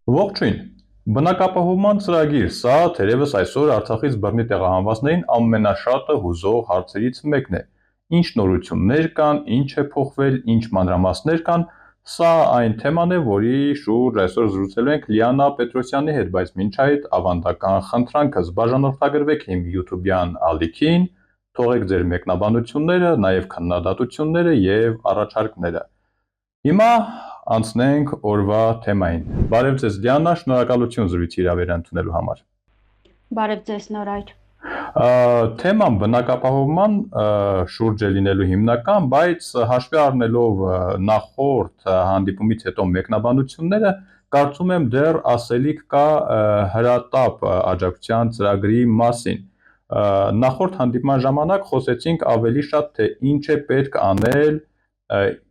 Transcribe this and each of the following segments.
Ողջույն։ Բնակապահովման ծրագիր, սա թերևս այսօր Արցախից բռնի տեղահանվածներին ամենաշատը հուզող հարցերից մեկն է։ Ինչ նորություններ կան, ինչ է փոխվել, ինչ մանրամասներ կան, սա այն թեման է, որի շուրջ այսօր զրուցելու ենք Լիանա Պետրոսյանի հետ, բայց մինչ այդ ավանդական խնդրանքս բաժանորդագրվեք իմ YouTube-յան ալիքին, թողեք ձեր մեկնաբանությունները, նաև քննադատությունները եւ առաջարկները։ Հիմա անցնենք օրվա թեմային։ Բարև ձեզ Լիանա, շնորհակալություն զրույցի հրավեր ընդունելու համար։ Բարև ձեզ Նորայր։ Թեման բնակապահովման շուրջ է լինելու հիմնական, բայց հաշվի առնելով նախորդ հանդիպումից հետո մեկնաբանությունները, կարծում եմ դեռ ասելիք կա հրատապ աջակցության ծրագրի մասին։ Նախորդ հանդիպման ժամանակ խոսեցինք ավելի շատ թե ինչ է պետք անել,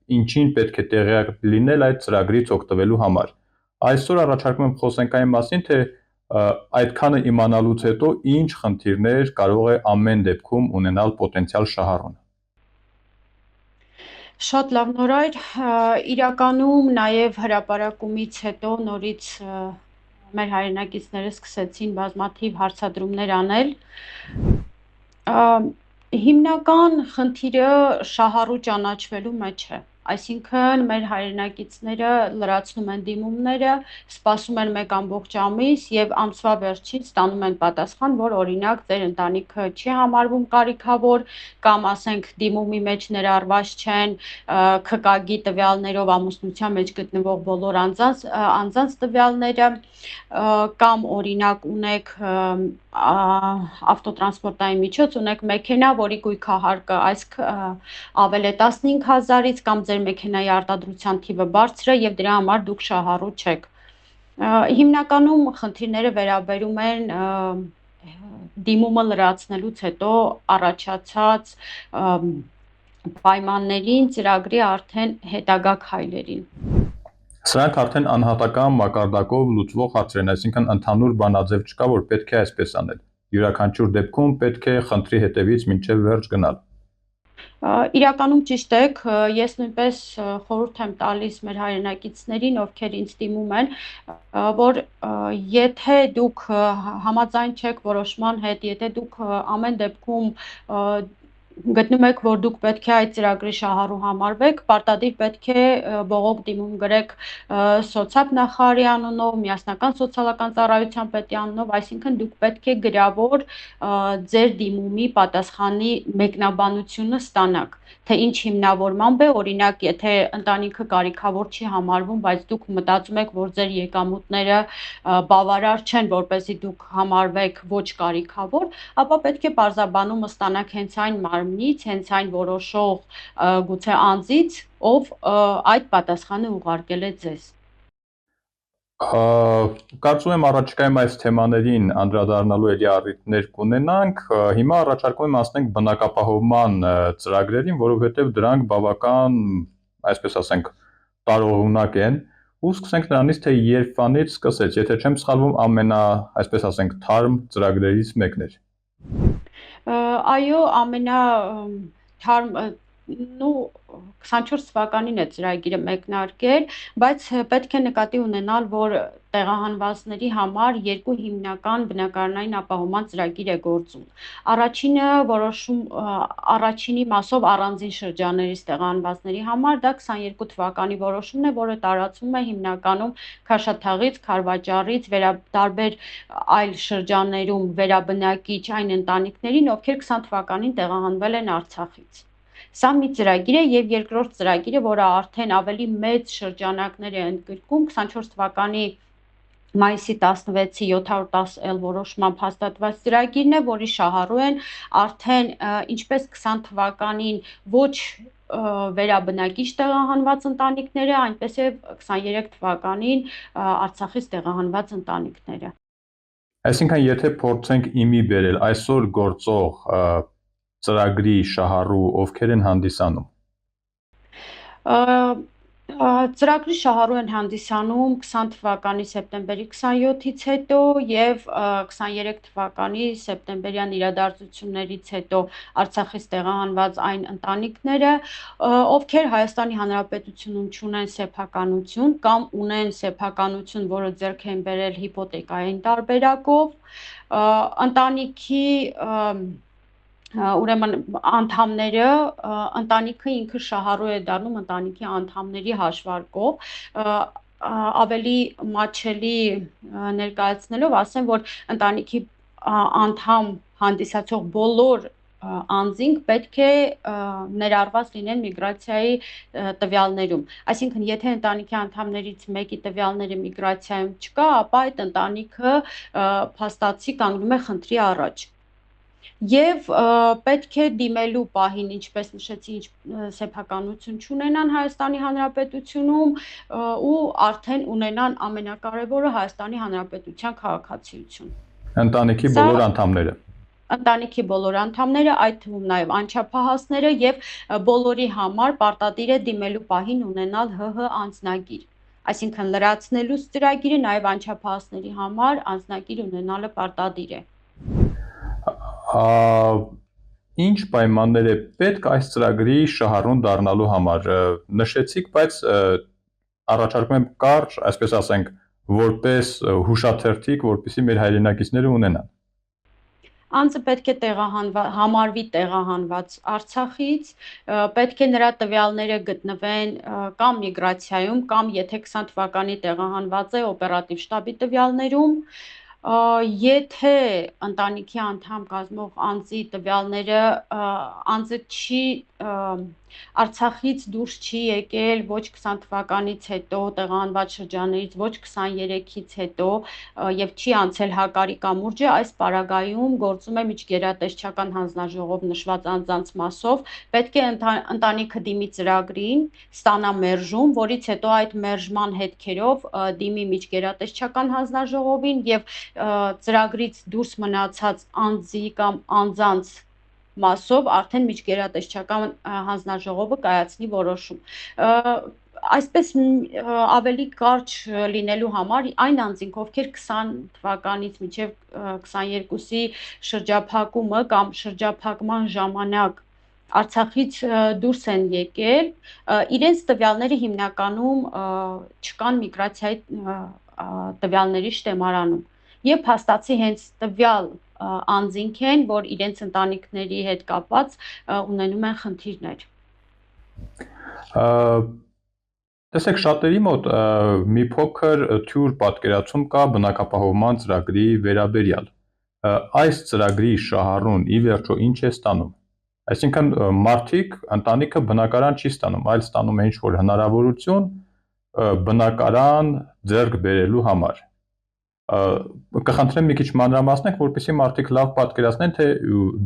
ինչին պետք է տեղյակ լինել այդ ծրագրից օգտվելու համար։ Այսօր առաջարկում եմ խոսենք այն մասին, թե այդքանը իմանալուց հետո ինչ խնդիրներ կարող է ամեն դեպքում ունենալ պոտենցիալ շահառուն։ Շատ լավ Նորայր, իրականում նաև հրապարակումից հետո նորից մեր հայրենակիցները սկսեցին բազմաթիվ հարցադրումներ անել։ Հիմնական խնդիրը շահառու ճանաչվելու մեջ է։ Այսինքն մեր հայրենակիցները լրացնում են դիմումները, սպասում են 1 ամբողջ ամիս եւ ամսվա վերջին ստանում են պատասխան, որ օրինակ ձեր ընտանիքը չի համարվում կարիքավոր կամ ասենք դիմումի մեջ ներառված չեն ՔԿԳ-ի տվյալներով ամուսնության մեջ գտնվող բոլոր անձանց տվյալները կամ օրինակ ունեք ավտոտրանսպորտային միջոց, ունեք մեքենա, որի գույքահարկը այս ավել է 15,000-ից կամ ձեր մեքենայի արտադրության թիվը բարձր է եւ դրա համար դուք շահառու չեք։ Հիմնականում խնդիրները վերաբերում են դիմումը լրացնելուց հետո առաջացած պայմաններին, ծրագրի արդեն հետագա քայլերին։ Սրանք արդեն անհատական մակարդակով լուծվող հարցեր են, այսինքն ընդհանուր բանաձև չկա, որ պետք է այսպես անել։ Յուրաքանչյուր դեպքում պետք է խնդրի հետևից մինչև վերջ գնալ։ Իրականում ճիշտ եք, ես նույնպես խորհուրդ եմ տալիս մեր հայրենակիցներին, ովքեր ինձ դիմում են, որ եթե դուք համաձայն չեք որոշման հետ, եթե դուք ամեն դեպքում գտնում եք, որ դուք պետք է այդ ծրագրի շահառու համարվեք, պարտադիր պետք է բողոք դիմում գրեք սոցիալ նախարարի անունով, միասնական սոցիալական ծառայության պետի անունով, այսինքն դուք պետք է գրավոր ձեր դիմումի պատասխանի մեկնաբանությունը ստանաք, թե ինչ հիմնավորմամբ է, օրինակ, եթե ընտանիքը կարիքավոր չի համարվում, բայց դուք մտածում եք, որ ձեր եկամուտները բավարար չեն, որպեսզի դուք համարվեք ոչ կարիքավոր, ապա պետք է պարզաբանումը ստանաք հենց այն մարմնից, հենց այն որոշող գուցե անձից, ով այդ պատասխանը ուղարկել է ձեզ։ Կարծում եմ առաջիկայում այս թեմաներին անդրադառնալու էլի առիթներ կունենանք, հիմա առաջարկում եմ անցնենք բնակապահովման ծրագրերին, որովհետև դրանք բավական, այսպես ասենք, տարողունակ են, ու սկսենք նրանից, թե երբանից սկսեց, եթե չեմ սխալվում, այսպես ասենք, թարմ ծրագրերից մեկն էր։ Այո, ամենաթարմ 24 թվականին է ծրագիրը մեկնարկել, բայց պետք է նկատի ունենալ, որ տեղահանվածների համար 2 հիմնական բնակարանային ապահովման ծրագիր է գործում։ Առաջինի մասով առանձին շրջաններից տեղահանվածների համար դա 22 թվականի որոշումն է, որը տարածվում է հիմնականում Քաշաթաղից, Քարվաճառից, տարբեր այլ շրջաններում վերաբնակիչ այն ընտանիքներին, ովքեր 20 թվականին տեղահանվել են Արցախից։ Սա մի ծրագիր է եւ երկրորդ ծրագիրը, որը արդեն ավելի մեծ շրջանակներ է ընդգրկում, 24 թվականի մայիսի 16-ի 710L որոշմամբ հաստատված ծրագիրն է, որի շահառու են արդեն ինչպես 20 թվականին ոչ վերաբնակիչ տեղահանված ընտանիքները, այնպես եւ 23 թվականին Արցախից տեղահանված ընտանիքները։ Այսինքն, եթե փորձենք իմի բերել այսօր գործող ծրագրի շահառու ովքեր են հանդիսանում։ Ծրագրի շահառու են հանդիսանում 20 թվականի սեպտեմբերի 27-ից հետո եւ 23 թվականի սեպտեմբերյան իրադարձություններից հետո Արցախից տեղահանված այն ընտանիքները, ովքեր Հայաստանի Հանրապետությունում չունեն սեփականություն կամ ունեն սեփականություն, որը ձեռք են բերել հիպոթեկային տարբերակով, ընտանիքի ուրեմն անդամները ընտանիքը ինքը շահառու է դառնում ընտանիքի անդամների հաշվարկով, ավելի մատչելի ներկայացնելով ասեմ, որ ընտանիքի անդամ հանդիսացող բոլոր անձինք պետք է ներառված լինեն միգրացիայի տվյալներում։ Այսինքն, եթե ընտանիքի անդամներից մեկի տվյալները միգրացիայում չկա, ապա այդ ընտանիքը փաստացի կանգնում է խնդրի առաջ։ Եվ պետք է դիմելու պահին, ինչպես նշեցի, սեփականություն չունենան Հայաստանի Հանրապետությունում ու արդեն ունենան ամենակարևորը Հայաստանի Հանրապետության քաղաքացիություն։ Ընտանիքի Սա բոլոր անդամները։ ընտանիքի բոլոր անդամները, այդ թվում նաև անչափահասները եւ բոլորի համար պարտադիր է դիմելու պահին ունենալ ՀՀ անձնագիր։ Այսինքն լրացնելուց ծրագիրը նաև անչափահասների համար անձնագիր ունենալը պարտադիր է։ Ինչ պայմաններ է պետք այս ծրագրի շահառուն դառնալու համար։ Նշեցիք, բայց առաջարկում եմ կարճ, այսպես ասենք, որպես հուշաթերթիկ, որպեսզի մեր հայրենակիցները ունենան։ Անձը պետք է համարվի տեղահանված Արցախից, պետք է նրա տվյալները գտնվեն կամ միգրացիայում, կամ եթե 20 թվականի տեղահանված է օպերատիվ շտաբի տվյալներում, եթե ընտանիքի անդամ կազմող անձի տվյալները անձը չի Արցախից դուրս չի եկել ոչ 20 թվականից հետո տեղահանված շրջաններից, ոչ 23-ից հետո եւ չի անցել հակարի կամուրջը, այս պարագայում գործում է միջգերատեսչական հանձնաժողով նշված անձանց մասով, պետք է ընտանիքը դիմի ծրագրին, ստանա մերժում, որից հետո այդ մերժման հետքերով դիմի միջգերատեսչական հանձնաժողովին եւ ծրագրից դուրս մնացած անձի կամ անձանց մասով արդեն միջգերատեսչական հանձնաժողովը կայացնի որոշում։ Այսպես ավելի կարճ լինելու համար այն անձինք, ովքեր 20 թվականից մինչև 22-ի շրջափակումը կամ շրջափակման ժամանակ Արցախից դուրս են եկել, իրենց տվյալները հիմնականում չկան միգրացիայի տվյալների շտեմարանում եւ փաստացի հենց տվյալ անձինք են, որ իրենց ընտանիքների հետ կապված ունենում են խնդիրներ։ Տեսեք, շատերի մոտ մի փոքր թյուր պատկերացում կա բնակապահովման ծրագրի վերաբերյալ։ Այս ծրագրի շահառուն ի վերջո ինչ է ստանում։ Այսինքն մարդիկ ընտանիքը բնակարան չի ստանում, այլ ստանում է ինչ-որ հնարավորություն բնակարան ձեռք բերելու համար։ Կխնդրեմ մի քիչ մանրամասնեք, որպեսզի մարդիկ լավ պատկերացնեն, թե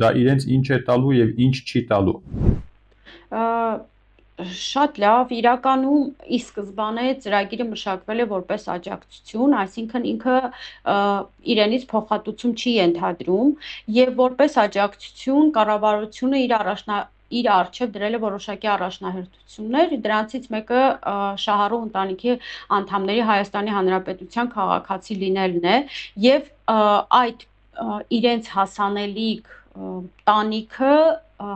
դա իրենց ինչ է տալու եւ ինչ չի տալու։ Շատ լավ, իրականում ի սկզբանե ծրագիրը մշակվել է որպես աջակցություն, այսինքն ինքը իրենից փոխհատուցում չի ենթադրում եւ որպես աջակցություն կառավարությունը իր առջև դրել է որոշակի առաջնահերթություններ, դրանցից մեկը շահառու ընտանիքի անդամների Հայաստանի Հանրապետության քաղաքացի լինելն է եւ այդ իրենց հասանելիք տանիքը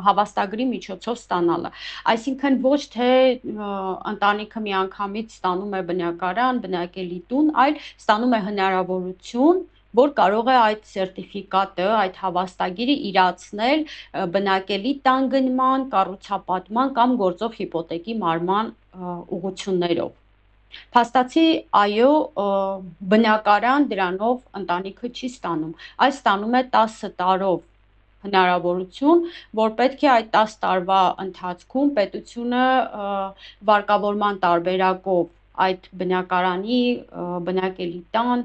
հավաստագրի միջոցով ստանալը։ Այսինքն ոչ թե ընտանիքը միանգամից ստանում է բնակարան, բնակելի տուն, այլ ստանում է հնարավորություն, որ կարող է այդ սերտիֆիկատը, այդ հավաստագիրը իրացնել բնակելի տան գնման, կառուցապատման կամ գործող հիպոթեկի մարման ուղղություններով։ Փաստացի, այո, բնակարան դրանով ընտանիքը չի ստանում, այլ ստանում է 10 տարով հնարավորություն, որ պետք է այդ 10 տարվա ընթացքում պետությունը վարկավորման տարբերակով այդ բնակարանի, բնակելի տան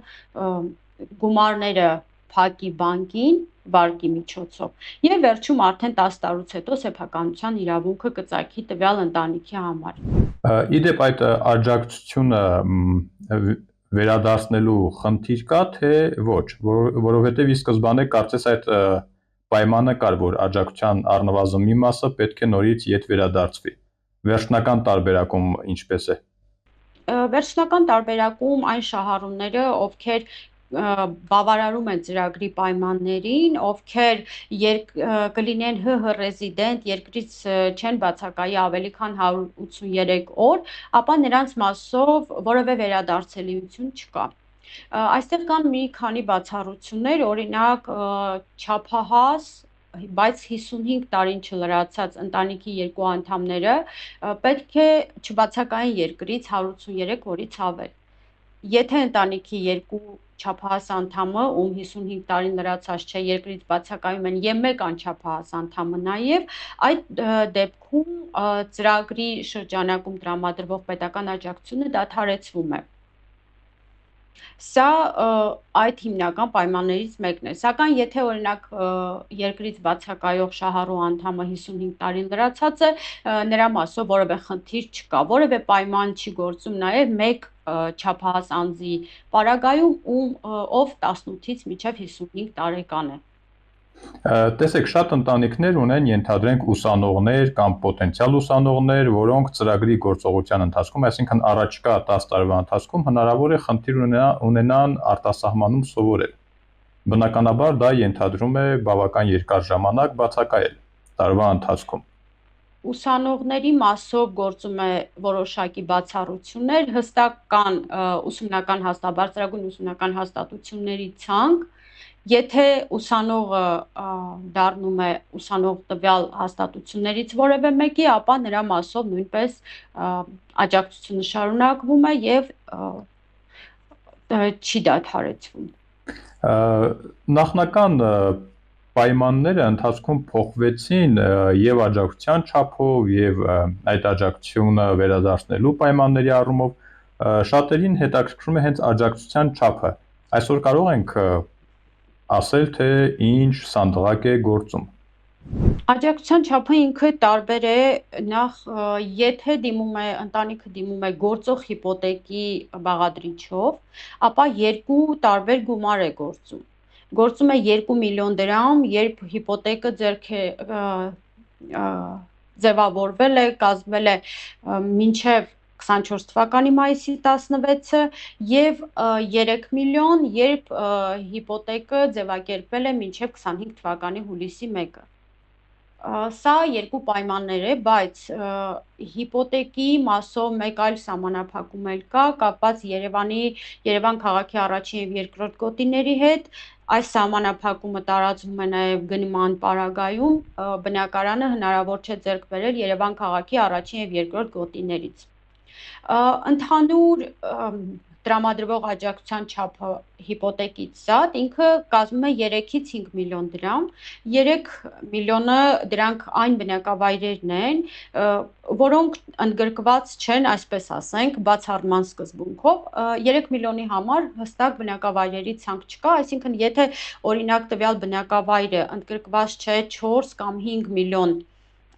գումարները փակի բանկին վարկի միջոցով եւ վերջում արդեն 10 տարուց հետո սեփականության իրավունքը կծագի տվյալ ընտանիքի համար։ Իդեպ այդ աջակցությունը վերադարձնելու խնդիր կա, թե ոչ, որովհետև ի սկզբանե կարծես այդ պայմանը կար, որ աջակցության առնվազն մի մասը պետք է նորից ետ վերադարձվի։ Վերջնական տարբերակում ինչպես է։ Վերջնական տարբերակում այն շահառուները, ովքեր բավարարում են ծրագրի պայմաններին, ովքեր կլինեն ՀՀ ռեզիդենտ, երկրից չեն բացակայի ավելի քան 183 օր, ապա նրանց մասով որևէ վերադարձելիություն չկա։ Այստեղ կան մի քանի բացառություններ, օրինակ չափահաս, բայց 55 տարին չլրացած ընտանիքի երկու անդամները պետք է չբացակային երկրից 183 օրից ավել։ Եթե ընտանիքի երկու չափահաս անդամը, ում 55 տարին լրացած չէ, երկրից բացակայում են եւ մեկ անչափահաս անդամը նաեւ, այդ դեպքում ծրագրի շրջանակում տրամադրվող պետական աջակցությունը դադարեցվում է։ Սա այդ հիմնական պայմաններից մեկն է։ Սակայն եթե օրինակ երկրից բացակայող շահառու անդամը 55 տարին լրացած է, նրա մասով որևէ խնդիր չկա, որևէ պայման չի գործում նաև մեկ չափահաս անձի պարագայում, ով 18-ից մինչև 55 տարեկան է։ Տեսեք, շատ ընտանիքներ ունեն, ենթադրենք, ուսանողներ կամ պոտենցիալ ուսանողներ, որոնք ծրագրի գործողության ընթացքում, այսինքն առաջկա 10 տարվա ընթացքում հնարավոր է խնդիր ունենան արտասահմանում սովորել։ Բնականաբար դա ենթադրում է բավական երկար ժամանակ բացակայել տարվա ընթացքում։ Ուսանողների մասով գործում է որոշակի բացառություններ, հստակ կան բարձրագույն ուսումնական հաստատությունների ցանկ, եթե ուսանողը դառնում է ուսանող տվյալ հաստատություններից որևէ մեկի, ապա նրա մասով նույնպես աջակցությունը շարունակվում է եւ չի դադարեցվում։ Նախնական պայմանները ընթացքում փոխվեցին եւ աջակցության չափով եւ այդ աջակցությունը վերադարձնելու պայմանների առումով շատերին հետաքրքրում է հենց աջակցության չափը։ Այսօր կարող ենք ասել, թե ինչ սանդղակ է գործում։ Աջակցության չափը ինքը տարբեր է, նախ եթե ընտանիքը դիմում է գործող հիպոթեկի բաղադրիչով, ապա երկու տարբեր գումար է գործում։ Գործում է 2 միլիոն դրամ, երբ հիպոթեկը ձևավորվել է, կազմվել է մինչև 24 թվականի մայիսի 16-ը եւ 3 միլիոն, երբ հիպոթեկը ձևակերպվել է մինչև 25 թվականի հուլիսի 1-ը։ Սա երկու պայմաններ է, բայց հիպոթեկի մասով մեկ այլ սահմանափակում էլ կա, կապված Երևան քաղաքի առաջին եւ երկրորդ գոտիների հետ։ Այս սահմանափակումը տարածվում է նաեւ գնման պարագայում, բնակարանը հնարավոր չէ ձեռք բերել Երևան քաղաքի առաջին եւ երկրորդ գոտիներից։ Ընդհանուր տրամադրվող աջակցության չափը հիպոթեկից զատ ինքը կազմում է 3-ից 5 միլիոն դրամ։ 3 միլիոնը դրանք այն բնակավայրերն են, որոնք ընդգրկված չեն, այսպես ասենք, բացառման սկզբունքով։ 3 միլիոնի համար հստակ բնակավայրերի ցանկ չկա, այսինքն եթե օրինակ տվյալ բնակավայրը ընդգրկված չէ 4 կամ 5 միլիոն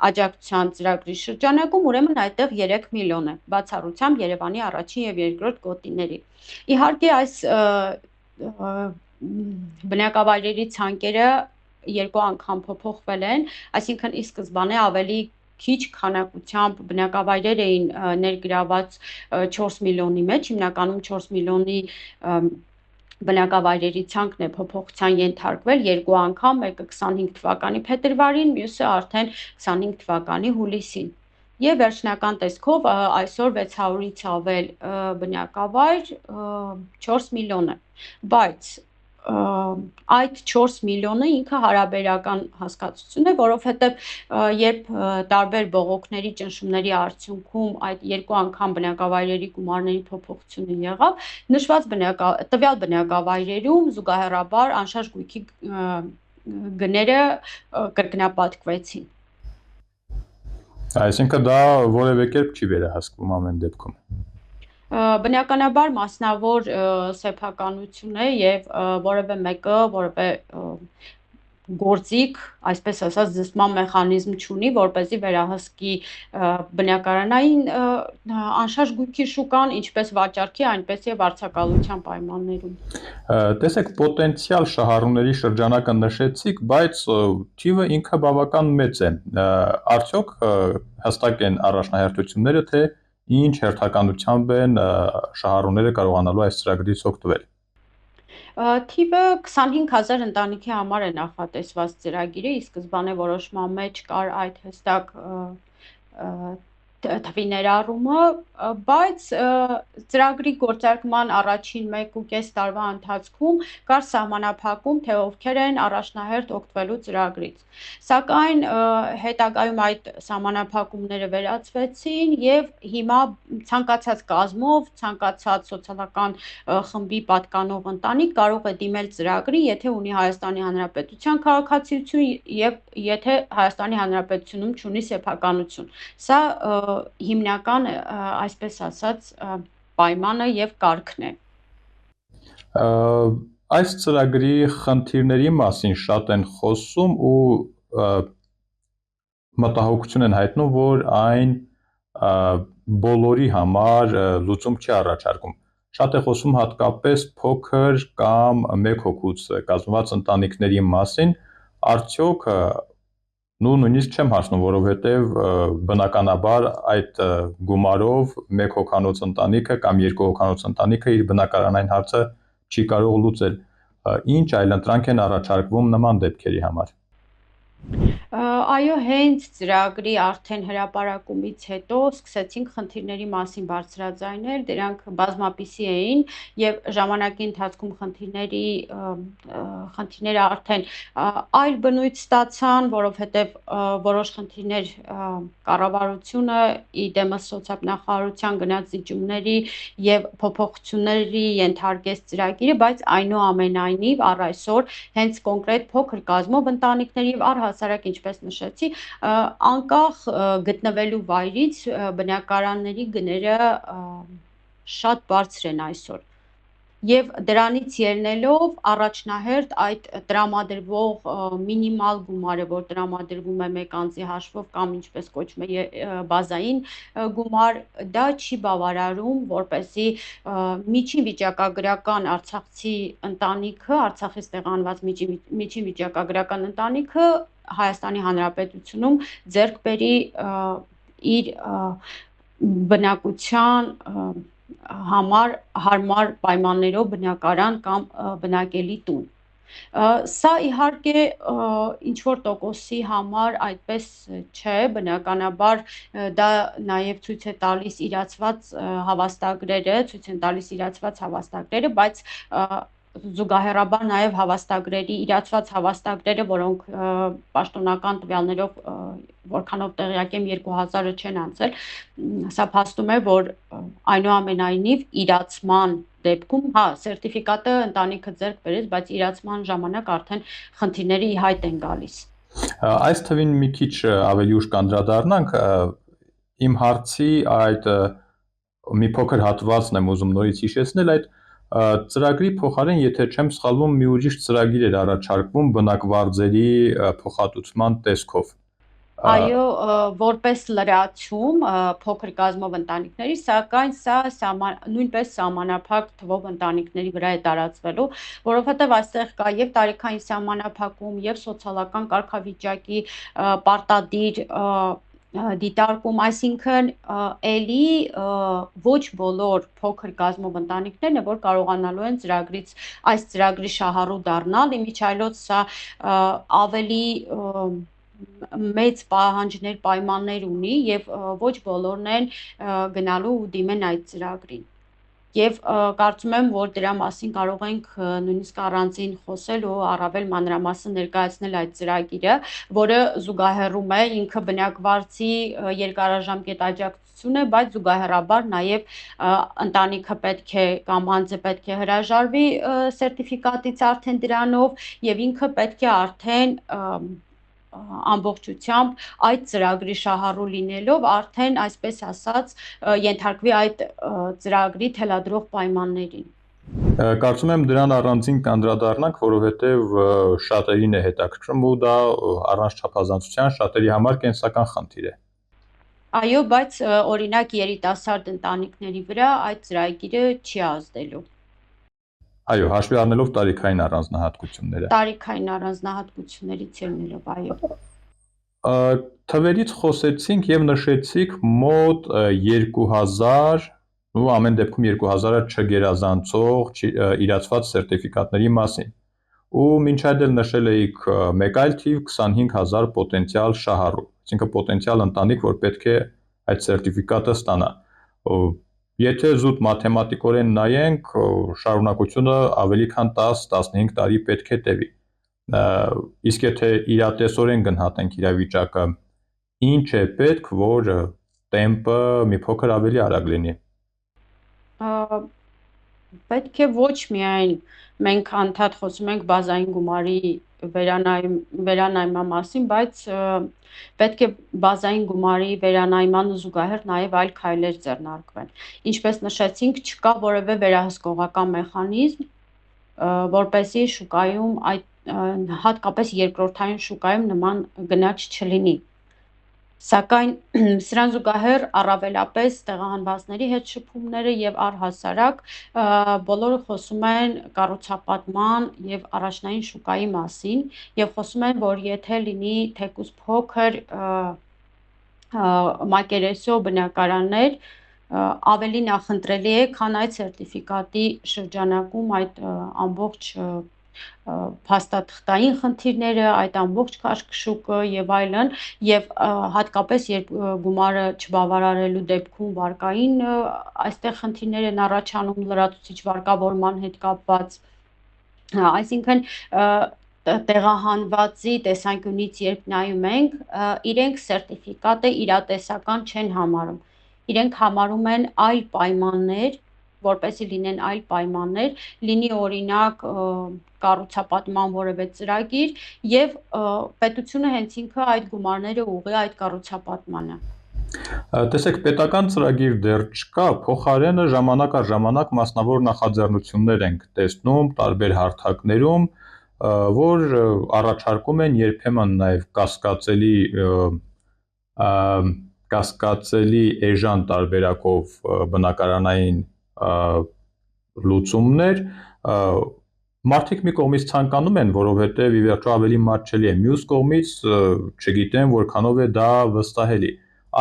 աջակցության ծրագրի շրջանակում, ուրեմն այդտեղ 3 միլիոն է, բացառությամբ Երևանի առաջին եւ երկրորդ գոտիների։ Իհարկե այս բնակավայրերի ցանկերը երկու անգամ փոփոխվել են, այսինքն ի սկզբանե ավելի քիչ քանակությամբ բնակավայրեր էին ներգրաված 4 միլիոնի մեջ, հիմնականում 4 միլիոնի բնակավայրերի ցանկն է փոփոխության ենթարկվել երկու անգամ, մեկը 25 թվականի փետրվարին, մյուսը արդեն 25 թվականի հուլիսին։ Եվ վերջնական տեսքով այսօր 600-ից ավել բնակավայր 4 միլիոն է, բայց այդ 4 միլիոնը ինքը հարաբերական հասկացություն է, որովհետև երբ տարբեր բողոքների ճնշումների արդյունքում այդ երկու անգամ բնակավայրերի գումարների փոփոխությունը եղավ, նշված տվյալ բնակավայրերում զուգահեռաբար անշարժ գույքի գները կրկնապատկվեցին։ Այսինքն դա որևէ կերպ չի վերահսկվում ամեն դեպքում։ Բնականաբար մասնավոր սեփականություն է եւ որևէ մեկը որևէ գործիք, այսպես ասած, զսպման մեխանիզմ չունի, որպեսզի վերահսկի բնակարանային անշարժ գույքի շուկան, ինչպես վաճառքի, այնպես եւ վարձակալության պայմաններում։ Տեսեք, պոտենցիալ շահառուների շրջանակը նշեցիք, բայց թիվը ինքը բավական մեծ է։ Արդյոք հստակ են առաջնահերթությունները, թե ինչ հերթականությամբ են շահառուները կարողանալու այս ծրագրից օգտվել։ Թիվը 25,000 ընտանիքի համար է նախատեսված ծրագիրը, ի սկզբանե որոշման մեջ կար այդ հստակ թվի ներառումը, բայց ծրագրի գործարկման առաջին 1.5 տարվա ընթացքում կար սահմանափակում, թե ովքեր են առաջնահերթ օգտվելու ծրագրից։ Սակայն հետագայում այդ սահմանափակումները վերացվեցին եւ հիմա ցանկացած կազմով, ցանկացած սոցիալական խմբի պատկանող ընտանիք կարող է դիմել ծրագրի, եթե ունի Հայաստանի Հանրապետության քաղաքացիություն եւ եթե Հայաստանի Հանրապետությունում չունի սեփականություն։ Սա հիմնական, այսպես ասած, պայմանը եւ կարգն է։ Այս ծրագրի խնդիրների մասին շատ են խոսում ու մտահոգություն են հայտնում, որ այն բոլորի համար լուծում չի առաջարկում։ Շատ է խոսում հատկապես փոքր կամ մեկ հոգուց կազմված ընտանիքների մասին, արդյոք նույնիսկ չեմ հարցնում, որովհետև բնականաբար այդ գումարով մեկ հոգանոց ընտանիքը կամ երկու հոգանոց ընտանիքը իր բնակարանային հարցը չի կարող լուծել։ Ինչ այլընտրանք են առաջարկվում նման դեպքերի համար։ Այո, հենց ծրագրի արդեն հրապարակումից հետո սկսեցինք խնդիրների մասին բարձրաձայնել, դրանք բազմապիսի էին եւ ժամանակի ընթացքում խնդիրները արդեն այլ բնույթ ստացան, որովհետեւ որոշ խնդիրներ կառավարությունը իդեմս սոցիալնախարարության գնաց զիջումների եւ փոփոխությունների ենթարկեց ծրագիրը, բայց այնուամենայնիվ առ այսօր հենց կոնկրետ փոքր կազմով ընտանիքների եւ առհասարակ ինչպես նշեցի, անկախ գտնվելու վայրից բնակարանների գները շատ բարձր են այսօր։ Եվ դրանից ելնելով առաջնահերթ այդ տրամադրվող մինիմալ գումարը, որ տրամադրվում է մեկ անձի հաշվով կամ ինչպես կոչվում է բազային գումար, դա չի բավարարում, որպեսզի միջին վիճակագրական արցախցի ընտանիքը, Արցախից տեղանված միջին վիճակագրական ընտանիքը Հայաստանի Հանրապետությունում ձեռք բերի իր բնակության համար հարմար պայմաններով բնակարան կամ բնակելի տուն։ Սա իհարկե ինչ-որ տոկոսի համար այդպես չէ, բնականաբար դա նաև ցույց է տալիս իրացված հավաստագրերը, բայց զուգահեռաբար նաև իրացված հավաստագրերը, որոնք պաշտոնական տվյալներով որքանով տեղյակ եմ 2000-ը չեն անցել, սա փաստում է, որ այնուամենայնիվ իրացման դեպքում, հա, սերտիֆիկատը ընտանիքը ձեռք բերեց, բայց իրացման ժամանակ արդեն խնդիրները ի հայտ են գալիս։ Այս թվին մի քիչ ավելի ուշ կանդրադառնանք, իմ հարցի այդ մի փոքր հատվածն եմ ուզում նորից հիշեցնել, այդ ծրագրի փոխարեն, եթե չեմ սխալվում, մի ուրիշ ծրագիր էր առաջարկվում բնակվարձերի փոխհատուցման տեսքով։ Այո, որպես լրացում փոքր կազմով ընտանիքների, սակայն սա նույնպես սահմանափակ թվով ընտանիքների վրա է տարածվելու, որովհետև այստեղ կա եւ տարիքային սահմանափակում, եւ սոցիալական կարգավիճակի պարտադիր դիտարկում, այսինքն ելի ոչ բոլոր փոքր կազմով ընտանիքներն է, որ կարողանալու են այս ծրագրի շահառու դառնալ, իմիջիայլոց սա ավելի մեծ պահանջներ, պայմաններ ունի եւ ոչ բոլորն են գնալու ու դիմեն այդ ծրագրին։ Եվ կարծում եմ, որ դրա մասին կարող ենք նույնիսկ առանձին խոսել ու առավել մանրամասն ներկայացնել այդ ծրագիրը, որը զուգահեռում է ինքը բնակվարձի երկարաժամկետ աջակցություն է, բայց զուգահեռաբար նաև ընտանիքը պետք է կամ անձը պետք է հրաժարվի սերտիֆիկատից արդեն դրանով եւ ինքը պետք է արդեն ամբողջությամբ այդ ծրագրի շահառու լինելով արդեն այսպես ասած ենթարկվի այդ ծրագրի թելադրող պայմաններին։ Կարծում եմ դրան առանձին կանդրադառնանք, որովհետև շատերին է հետաքրքրում ու դա առանց չափազանցության շատերի համար կենսական խնդիր է։ Այո, բայց օրինակ երիտասարդ ընտանիքների վրա այդ ծրագիրը չի ազդելու։ Այո, հաշվի առնելով տարիքային առանձնահատկությունները։ Տարիքային առանձնահատկություններից ելնելով, այո։ Թվերից խոսեցինք եւ նշեցիք մոտ 2000 ու ամեն դեպքում 2000-ը չգերազանցող իրացված սերտիֆիկատների մասին։ Ու մինչ այդ էլ նշել էիք մեկ այլ թիվ 25000 պոտենցիալ շահառու, այսինքն պոտենցիալ ընտանիք, որ պետք է այդ սերտիֆիկատը ստանա։ Եթե զուտ մաթեմատիկորեն նայենք, շարունակությունը ավելի քան 10-15 տարի պետք է տևի։ Իսկ եթե իրատեսորեն գնահատենք իրավիճակը, ինչ է պետք, որ տեմպը մի փոքր ավելի արագ լինի։ Պետք է ոչ միայն մենք անդադ խոսում ենք բազային գումարի վերանայման մասին, բայց պետք է բազային գումարի վերանայմանը զուգահեռ նաև այլ քայլեր ձեռնարկվեն։ Ինչպես նշեցինք, չկա որևէ վերահսկողական մեխանիզմ, որպեսզի շուկայում հատկապես երկրորդային շուկայում նման գնաճ չլինի։ Սակայն սրան զուգահեռ առավելապես տեղահանվածների հետ շփումները եւ առհասարակ բոլորը խոսում են կառուցապատման եւ առաջնային շուկայի մասին եւ խոսում են, որ եթե լինի թեկուզ փոքր մակերեսով բնակարաններ, ավելի նախընտրելի է, քան այդ սերտիֆիկատի շրջանակում այդ ամբողջ փաստաթղթային խնդիրները, այդ ամբողջ քաշքշուկը եւ այլն, եւ հատկապես երբ գումարը չբավարարելու դեպքում վարկային այստեղ խնդիրներ են առաջանում լրացուցիչ վարկավորման հետ կապված, այսինքն տեղահանվածի տեսանկյունից երբ նայում ենք, իրենք սերտիֆիկատը իրատեսական չեն համարում, իրենք համարում են այլ պայմաններ, որպեսզի լինեն այլ պայմաններ, լինի օրինակ կառուցապատման որևէ ծրագիր եւ պետությունը հենց ինքը այդ գումարները ուղղի այդ կառուցապատմանը։ Տեսեք, պետական ծրագիր դեռ չկա, փոխարենը ժամանակ առ ժամանակ մասնավոր նախաձեռնություններ ենք տեսնում տարբեր հարթակներում, որ առաջարկում են երբեմն նաև կասկածելի էժան տարբերակով բնակարանային լուծումներ, մարդիկ մի կողմից ցանկանում են, որովհետև ի վերջո ավելի մատչելի է, մյուս կողմից չգիտեն որքանով է դա վստահելի։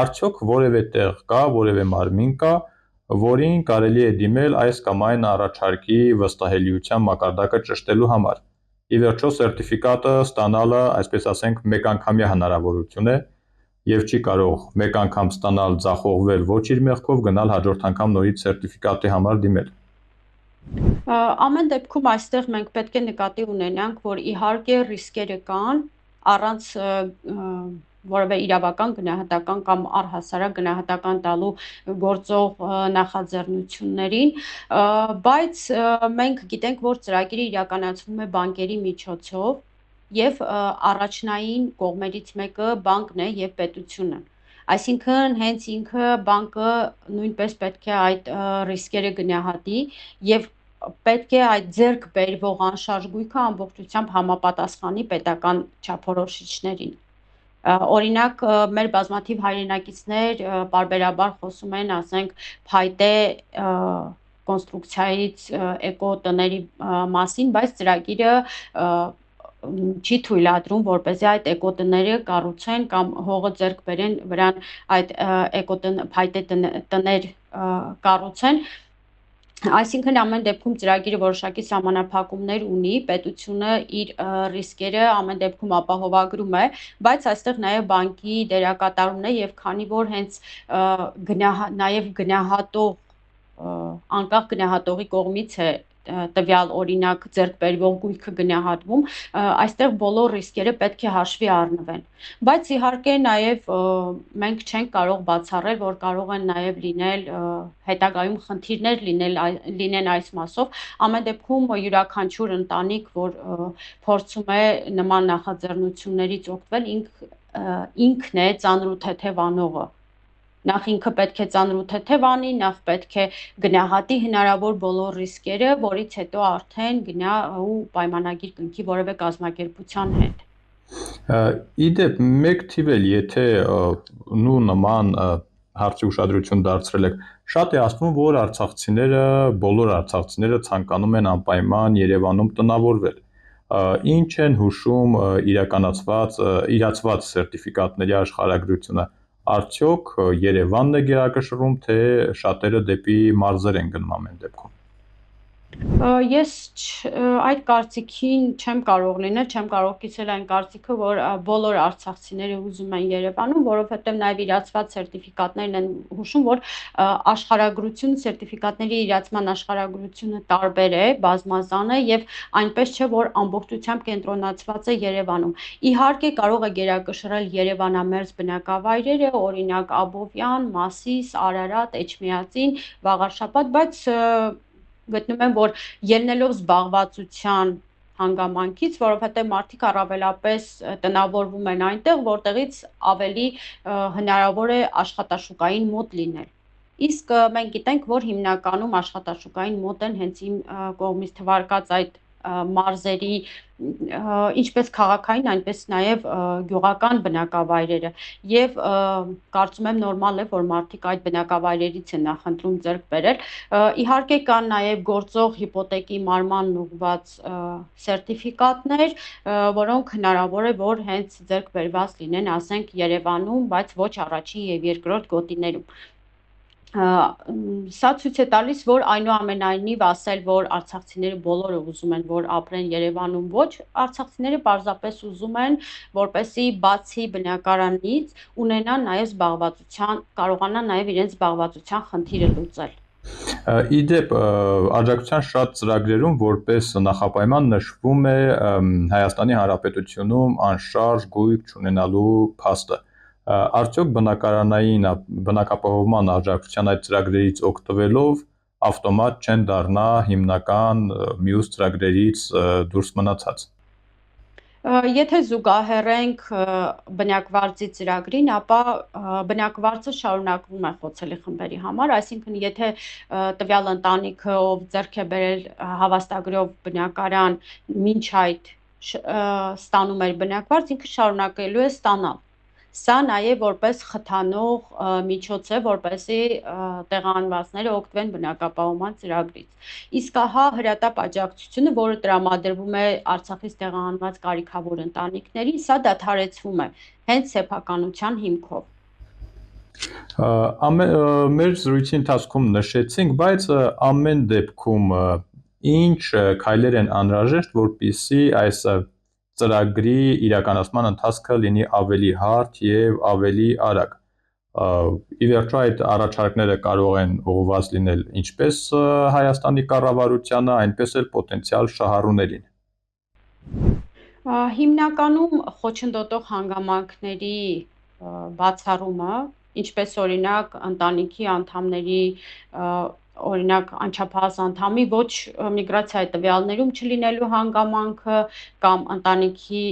Արդյոք որևէ տեղ կա, որևէ մարմին կա, որին կարելի է դիմել այս կամ այն առաջարկի վստահելիության մակարդակը ճշտելու համար։ Ի վերջո սերտիֆիկատը ստանալը, այսպես ասենք, մեկանգամյա հնարավորություն է եւ չի կարող մեկ անգամ ստանալ, ձախողվել ոչ իր մեղքով, գնալ հաջորդ անգամ նորից սերտիֆիկատի համար դիմել։ Ամեն դեպքում այստեղ մենք պետք է նկատի ունենանք, որ իհարկե ռիսկերը կան, առանց որևէ իրավական գնահատական կամ առհասարակ գնահատական տալու գործող նախաձեռնություններին, բայց մենք գիտենք, որ ծրագիրը իրականացվում է բանկերի միջոցով եւ առաջնային կողմերից մեկը բանկն է եւ պետությունը։ Այսինքն հենց ինքը բանկը նույնպես պետք է այդ ռիսկերը գնահատի եւ պետք է այդ ձեռք բերվող անշարժ գույքը ամբողջությամբ համապատասխանի պետական չափորոշիչներին։ Օրինակ մեր բազմաթիվ հայրենակիցներ պարբերաբար խոսում են, ասենք, փայտե կոնստրուկցիայից էկոտների մասին, բայց ծրագիրը չի թույլատրում, որպեսզի այդ էկոտները կառուցեն կամ հողը ձեռք բերեն վրան այդ փայտե տներ կառուցեն։ Այսինքն ամեն դեպքում ծրագիրը որոշակի սահմանափակումներ ունի, պետությունը իր ռիսկերը ամեն դեպքում ապահովագրում է, բայց այստեղ նաև բանկի դերակատարումն է եւ քանի որ հենց նաև գնահատող անկախ գնահատողի կողմից է տվյալ օրինակ ձեռք բերվող գույքը գնահատվում, այստեղ բոլոր ռիսկերը պետք է հաշվի առնվեն։ Բայց իհարկե նաև մենք չենք կարող բացառել, որ կարող են նաև լինել հետագայում խնդիրներ լինեն այս մասով։ Ամեն դեպքում յուրաքանչյուր ընտանիք, որ փորձում է նման նախաձեռնություններից օգտվել, ինքն է ծանր ու թեթև անողը։ Նախ ինքը պետք է ծանր ու թեթև անի, նախ պետք է գնահատի հնարավոր բոլոր ռիսկերը, որից հետո արդեն գնա ու պայմանագիր կնքի որևէ կազմակերպության հետ։ Իդեպ մեկ թիվ էլ, եթե նման հարցի ուշադրություն դարձրել եք, շատ է ասվում, որ բոլոր արցախցիները ցանկանում են անպայման Երևանում տնավորվել։ Ինչ են հուշում իրացված սերտիֆիկատների աշխարհագրությունը, արդյոք Երևանն է գերակշռում, թե շատերը դեպի մարզեր են գնում ամեն դեպքում։ Ես այդ կարծիքին չեմ կարող լինել, չեմ կարող կիսել այն կարծիքը, որ բոլոր արցախցիները ուզում են Երևանում, որովհետև նաև իրացված սերտիֆիկատներն են հուշում, որ աշխարհագրությունը, սերտիֆիկատների իրացման աշխարհագրությունը տարբեր է, բազմազան է եւ այնպես չէ, որ ամբողջությամբ կենտրոնացված է Երևանում։ Իհարկե կարող է գերակշռել Երևանամերձ բնակավայրերը, օրինակ Աբովյան, Մասիս, Արարատ, Էջմիածին, Վաղարշապատ, բայց գտնում եմ, որ ելնելով զբաղվածության հանգամանքից, որովհետև մարդիկ առավելապես տնավորվում են այնտեղ, որտեղից ավելի հնարավոր է աշխատաշուկային մոտ լինել։ Իսկ մենք գիտենք, որ հիմնականում աշխատաշուկային մոտ են հենց իմ կողմից թվարկած այդ մարզերի ինչպես քաղաքային, այնպես նաև գյուղական բնակավայրերը եւ կարծում եմ նորմալ է, որ մարդիկ այդ բնակավայրերից են նախընտրում ձեռք բերել։ Իհարկե կան նաև գործող հիպոթեկի մարմանն ուղղված սերտիֆիկատներ, որոնք հնարավոր է, որ հենց ձեռք բերված լինեն, ասենք Երևանում, բայց ոչ առաջին եւ երկրորդ գոտիներում։ Սա ցույց է տալիս, որ այնուամենայնիվ ասել, որ արցախցիները բոլորը ուզում են, որ ապրեն Երևանում, ոչ, արցախցիները պարզապես ուզում են, որպեսզի բացի բնակարանից ունենան նաև զբաղվածության, կարողանան նաև իրենց զբաղվածության խնդիրը լուծել։ Իդեպ աջակցության շատ ծրագրերում որպես նախապայման նշվում է Հայաստանի Հանրապետությունում անշարժ գույք չունենալու փաստը։ Արդյոք բնակապահովման աջակցության այդ ծրագրերից օգտվելով ավտոմատ չեն դառնա հիմնական մյուս ծրագրերից դուրս մնացած։ Եթե զուգահեռենք բնակվարձի ծրագրին, ապա բնակվարձը շարունակվում է խոցելի խմբերի համար, այսինքն եթե տվյալ ընտանիքը, ով ձեռք է բերել հավաստագրով բնակարան, մինչ այդ ստանում էր բնակվարձ, ինքը շարունակելու է ստանալ։ Սա նաև որպես խթանող միջոց է, որպեսզի տեղահանվածները օգտվեն բնակապահովման ծրագրից։ Իսկ ահա հրատապ աջակցությունը, որը տրամադրվում է Արցախից տեղահանված կարիքավոր ընտանիքներին, սա դադարեցվում է հենց սեփականության հիմքով։ Մեր զրույցի ընթացքում նշեցինք, բայց ամեն դեպքում ինչ քայլեր են անհրաժեշտ, որպեսզի այս ծրագրի իրականացման ընթացքը լինի ավելի հարթ եւ ավելի արագ։ Ի վերջո այդ առաջարկները կարող են ուղղված լինել ինչպես Հայաստանի կառավարությանը, այնպես էլ պոտենցիալ շահառուներին։ Հիմնականում խոչընդոտող հանգամանքների բացառումը, ինչպես օրինակ ընտանիքի անդամների օրինակ անչափահաս անդամի ոչ միգրացիայի տվյալներում չլինելու հանգամանքը կամ ընտանիքի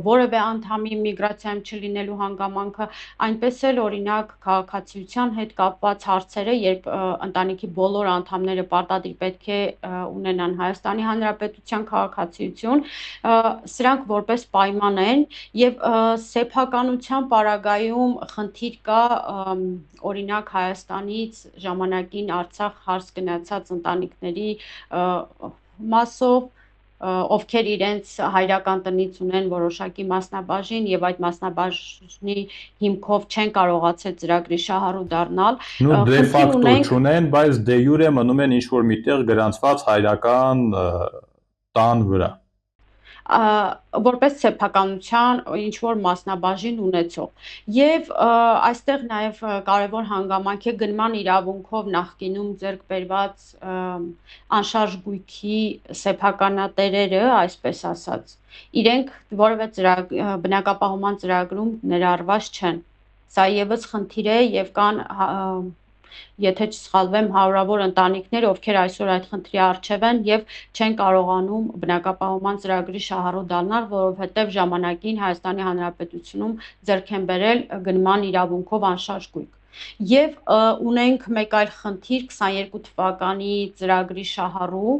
որևէ անդամի միգրացիայում չլինելու հանգամանքը, այնպես էլ օրինակ քաղաքացիության հետ կապված հարցերը, երբ ընտանիքի բոլոր անդամները պարտադիր պետք է ունենան Հայաստանի Հանրապետության քաղաքացիություն, սրանք որպես պայման են եւ սեփականության պարագայում խնդիր կա օրինակ Հայաստանից ժամանակին Արցախ հարս գնացած ընտանիքների մասով, ովքեր իրենց հայրական տնից ունեն որոշակի մասնաբաժին եւ այդ մասնաբաժնի հիմքով չեն կարողացել ծրագրի շահառու դառնալ։ Նու դե Խնդիր ֆակտո ունենք չունեն, բայց դե յուրե մնում են ինչ-որ միտեղ գրանցված հայրական տան վրա։ Որպես սեփականության ինչ-որ մասնաբաժին ունեցող։ Եվ այստեղ նաև կարևոր հանգամանք է գնման իրավունքով նախկինում ձեռք բերված անշարժ գույքի սեփականատերերը, այսպես ասած, իրենք որևէ բնակապահովման ծրագրում ներառված չեն։ Սա եւս խնդիր է եւ կան եթե չսխալվեմ հարյուրավոր ընտանիքներ, ովքեր այսօր այդ խնդրի առջև են եւ չեն կարողանում բնակապահովման ծրագրի շահառու դառնալ, որովհետեւ ժամանակին Հայաստանի Հանրապետությունում ձեռք են բերել գնման իրավունքով անշարժ գույք։ Եվ ունենք մեկ այլ խնդիր 22 թվականի ծրագրի շահառու,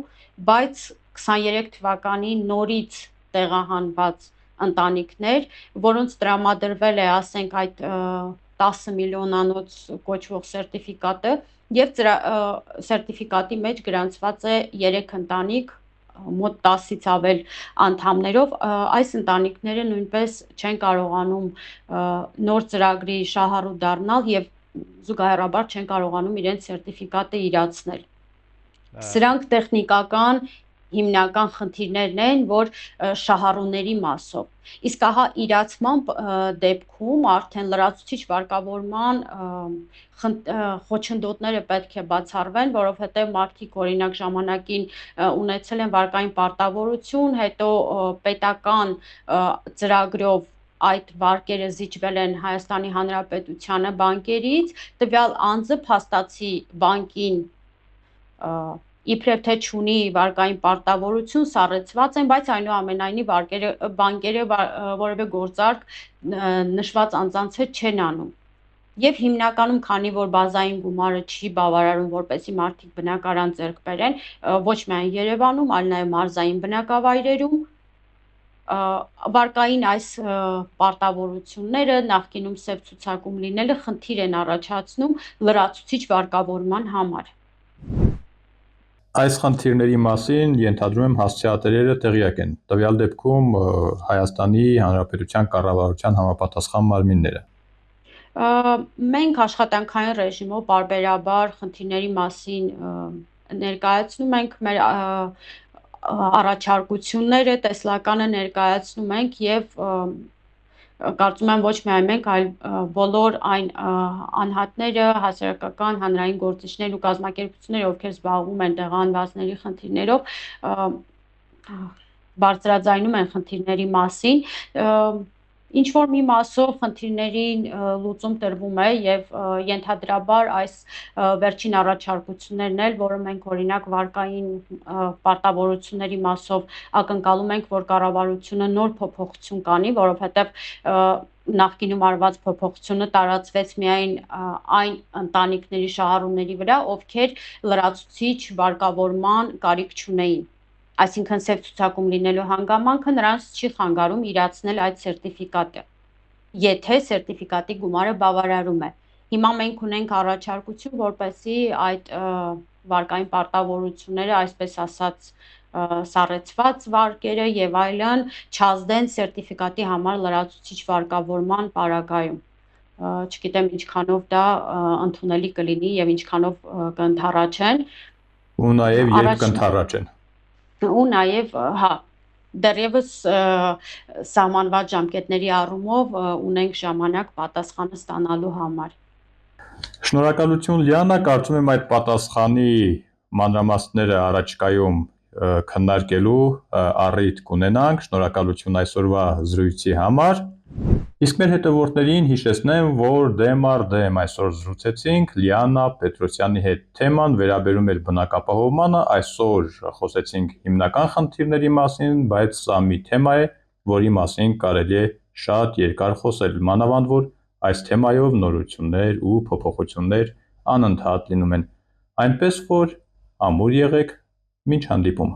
բայց 23 թվականի նորից տեղահանված ընտանիքներ, որոնց տրամադրվել է, ասենք, այդ 10 միլիոնանոց կոչվող սերտիֆիկատը եւ սերտիֆիկատի մեջ գրանցված է 3 ընտանիք մոտ 10-ից ավել անդամներով, այս ընտանիքները նույնպես չեն կարողանում նոր ծրագրի շահառու դառնալ եւ զուգահեռաբար չեն կարողանում իրենց սերտիֆիկատը իրացնել։ Սրանք տեխնիկական հիմնական խնդիրներն են, որ շահառուների մասով։ Իսկ ահա իրացման դեպքում արդեն լրացուցիչ վարկավորման խոչընդոտները պետք է բացառվեն, որովհետև մարդիկ օրինակ ժամանակին ունեցել են վարկային պարտավորություն, հետո պետական ծրագրով այդ վարկերը զիջվել են Հայաստանի Հանրապետությանը բանկերից, տվյալ անձը փաստացի բանկին իբրև թե չունի վարկային պարտավորություն, սառեցված են, բայց այնուամենայնիվ բանկերը որևէ գործարք նշված անձանց հետ չեն անում։ Եվ հիմնականում, քանի որ բազային գումարը չի բավարարում, որպեսզի մարդիկ բնակարան ձեռք բերեն, ոչ միայն Երևանում, այլ նաև մարզային բնակավայրերում, վարկային այս պարտավորությունները նախկինում սև ցուցակում լինելը խնդիր են առաջացնում լրացուցիչ վարկավորման համար։ Այս խնդիրների մասին ենթադրում եմ հասցեատերերը տեղյակ են, տվյալ դեպքում Հայաստանի Հանրապետության կառավարության համապատասխան մարմինները։ Մենք աշխատանքային ռեժիմով պարբերաբար խնդիրների մասին ներկայացնում ենք մեր առաջարկությունները, տեսլականը ներկայացնում ենք եւ կարծում եմ ոչ միայն մենք, այլ բոլոր այն անհատները, հասարակական հանրային գործիչներ ու կազմակերպություններ, ովքեր զբաղվում են տեղահանվածների խնդիրներով, բարձրաձայնում են խնդիրների մասին, ինչ որ մի մասով խնդիրներին լուծում տրվում է եւ ենթադրաբար այս վերջին առաջարկություններն էլ, որը մենք օրինակ վարկային պարտավորությունների մասով ակնկալում ենք, որ կառավարությունը նոր փոփոխություն կանի, որովհետեւ նախկինում արված փոփոխությունը տարածվեց միայն այն ընտանիքների շահառուների վրա, ովքեր լրացուցիչ վարկավորման կարիք չունեին։ Այսինքն սև ցուցակում լինելու հանգամանքը նրանց չի խանգարում իրացնել այդ սերտիֆիկատը, եթե սերտիֆիկատի գումարը բավարարում է։ Հիմա մենք ունենք առաջարկություն, որպեսզի այդ վարկային պարտավորությունները, այսպես ասած, սառեցված վարկերը եւ այլն չազդեն սերտիֆիկատի համար լրացուցիչ վարկավորման պարագայում։ Չգիտեմ ինչքանով դա ընդունելի կլինի եւ ինչքանով կընդառաջեն։ Ու նաեւ երբ կընդառաջեն։ Ու նաեւ, հա, դեռևս սահմանված ժամկետների առումով ունենք ժամանակ պատասխանը ստանալու համար։ Շնորհակալություն Լիանա, կարծում եմ այդ պատասխանի մանրամասները առաջիկայում քննարկելու առիթ կունենանք։ Շնորհակալություն այսօրվա զրույցի համար։ Իսկ մեր հետևորդներին հիշեցնեմ, որ դեմ առ դեմ այսօր զրուցեցինք Լիանա Պետրոսյանի հետ։ Թեման վերաբերում էր բնակապահովմանը, այսօր խոսեցինք հիմնական խնդիրների մասին, բայց սա մի թեմա է, որի մասին կարելի է շատ երկար խոսել, մանավանդ որ այս թեմայով նորություններ ու փոփոխություններ անընդհատ լինում են։ Այնպես որ ամուր եղեք, մինչ հանդիպում։